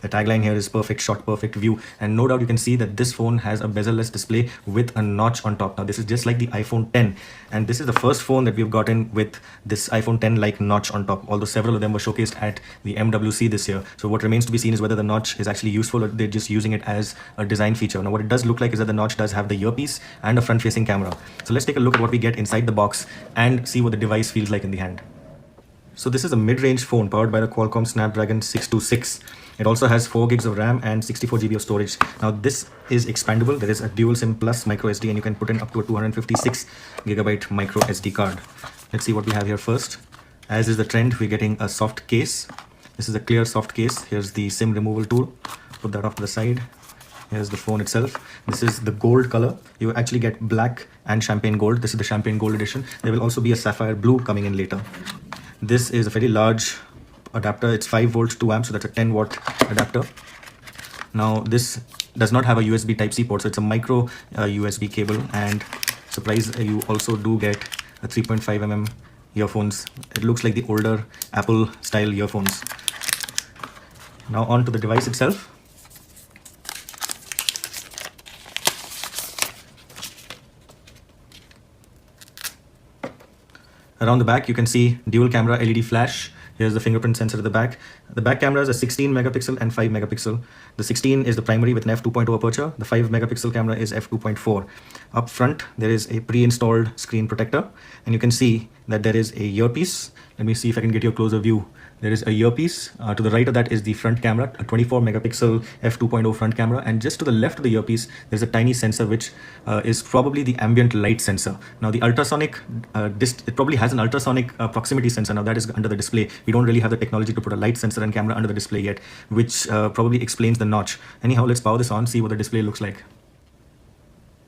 The tagline here is perfect shot, perfect view. And no doubt you can see that this phone has a bezel-less display with a notch on top. Now this is just like the iPhone 10, and this is the first phone that we've gotten with this iPhone 10 like notch on top, although several of them were showcased at the MWC this year. So what remains to be seen is whether the notch is actually useful or they're just using it as a design feature. Now what it does look like is that the notch does have the earpiece and a front-facing camera. So let's take a look at what we get inside the box and see what the device feels like in the hand. So this is a mid-range phone powered by the Qualcomm Snapdragon 626. It also has 4 gigs of RAM and 64 GB of storage. Now this is expandable. There is a dual SIM plus micro SD, and you can put in up to a 256 gigabyte micro SD card. Let's see what we have here first. As is the trend, we're getting a soft case. This is a clear soft case. Here's the SIM removal tool. Put that off to the side. Here's the phone itself. This is the gold color. You actually get black and champagne gold. This is the champagne gold edition. There will also be a sapphire blue coming in later. This is a very large adapter. It's 5 volts 2 amps, so that's a 10 watt adapter. Now this does not have a USB Type-C port, so it's a micro USB cable, and surprise, you also do get a 3.5 earphones. It looks like the older Apple style earphones. Now on to the device itself. Around the back, you can see dual camera LED flash. Here's the fingerprint sensor at the back. The back camera is a 16 megapixel and 5 megapixel. The 16 is the primary with an f2.0 aperture. The 5 megapixel camera is f2.4. Up front, there is a pre-installed screen protector, and you can see that there is a earpiece. Let me see if I can get you a closer view. There is a earpiece. To the right of that is the front camera, a 24 megapixel f2.0 front camera, and just to the left of the earpiece, there's a tiny sensor which is probably the ambient light sensor. Now the ultrasonic, it probably has an ultrasonic proximity sensor. Now that is under the display. We don't really have the technology to put a light sensor and camera under the display yet, which probably explains the notch. Anyhow, let's power this on, see what the display looks like.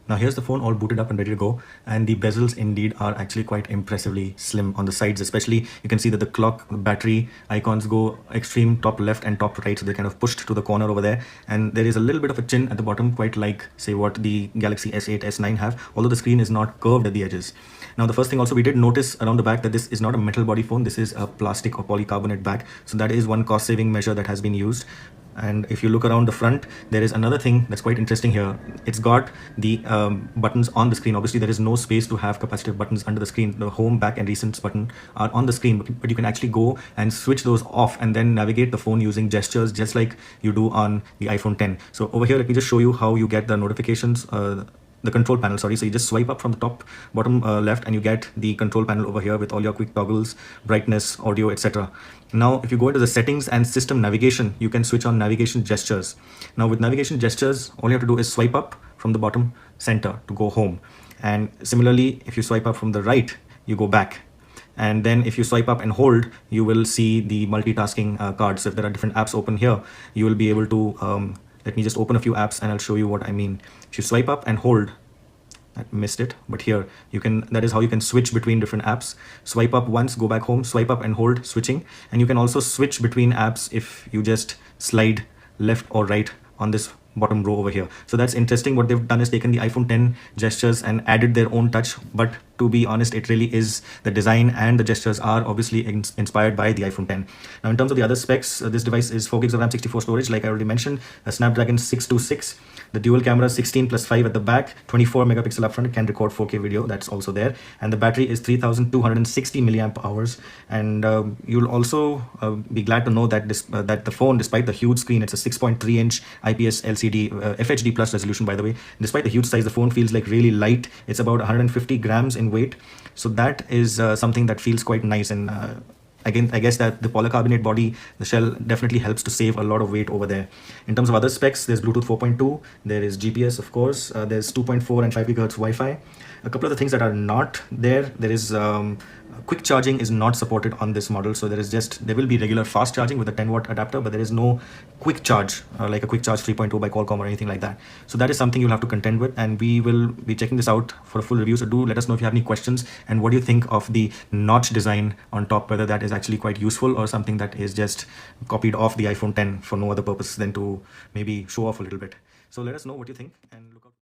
Now here's the phone all booted up and ready to go, and the bezels indeed are actually quite impressively slim on the sides. Especially you can see that the clock, the battery icons go extreme top left and top right, so they're kind of pushed to the corner over there, and there is a little bit of a chin at the bottom, quite like say what the Galaxy S8, S9 have, although the screen is not curved at the edges. Now the first thing also, we did notice around the back that this is not a metal body phone, this is a plastic or polycarbonate back, so that is one cost saving measure that has been used. And if you look around the front, there is another thing that's quite interesting here. It's got the buttons on the screen. Obviously there is no space to have capacitive buttons under the screen. The home, back and recents button are on the screen, but you can actually go and switch those off and then navigate the phone using gestures, just like you do on the iPhone 10. So over here, let me just show you how you get the notifications, the control panel, sorry. So you just swipe up from the top bottom left, and you get the control panel over here with all your quick toggles, brightness, audio, etc. Now if you go into the settings and system navigation, you can switch on navigation gestures. Now with navigation gestures, all you have to do is swipe up from the bottom center to go home, and similarly if you swipe up from the right, you go back. And then if you swipe up and hold, you will see the multitasking card. So if there are different apps open here, you will be able to let me just open a few apps and I'll show you what I mean. If you swipe up and hold, I missed it, but here you can, that is how you can switch between different apps. Swipe up once, go back home, swipe up and hold, switching. And you can also switch between apps if you just slide left or right on this bottom row over here. So that's interesting. What they've done is taken the iPhone 10 gestures and added their own touch, but to be honest, it really is, the design and the gestures are obviously inspired by the iPhone 10. Now in terms of the other specs, this device is 4 gigs of RAM, 64 storage, like I already mentioned, a Snapdragon 626. The dual camera 16 plus 5 at the back, 24 megapixel up front, can record 4K video, that's also there. And the battery is 3260 milliamp hours. And you'll also be glad to know that that the phone, despite the huge screen, it's a 6.3 inch IPS LCD FHD plus resolution, by the way. Despite the huge size, the phone feels like really light. It's about 150 grams in weight. So that is something that feels quite nice. And again, I guess that the polycarbonate body, the shell, definitely helps to save a lot of weight over there. In terms of other specs, there's Bluetooth 4.2, there is GPS, of course, there's 2.4 and 5 gigahertz Wi-Fi. A couple of the things that are not there, there is quick charging is not supported on this model. So there will be regular fast charging with a 10 watt adapter, but there is no quick charge like a quick charge 3.0 by Qualcomm or anything like that. So that is something you'll have to contend with, and we will be checking this out for a full review. So do let us know if you have any questions, and what do you think of the notch design on top, whether that is actually quite useful or something that is just copied off the iPhone 10 for no other purpose than to maybe show off a little bit. So let us know what you think, and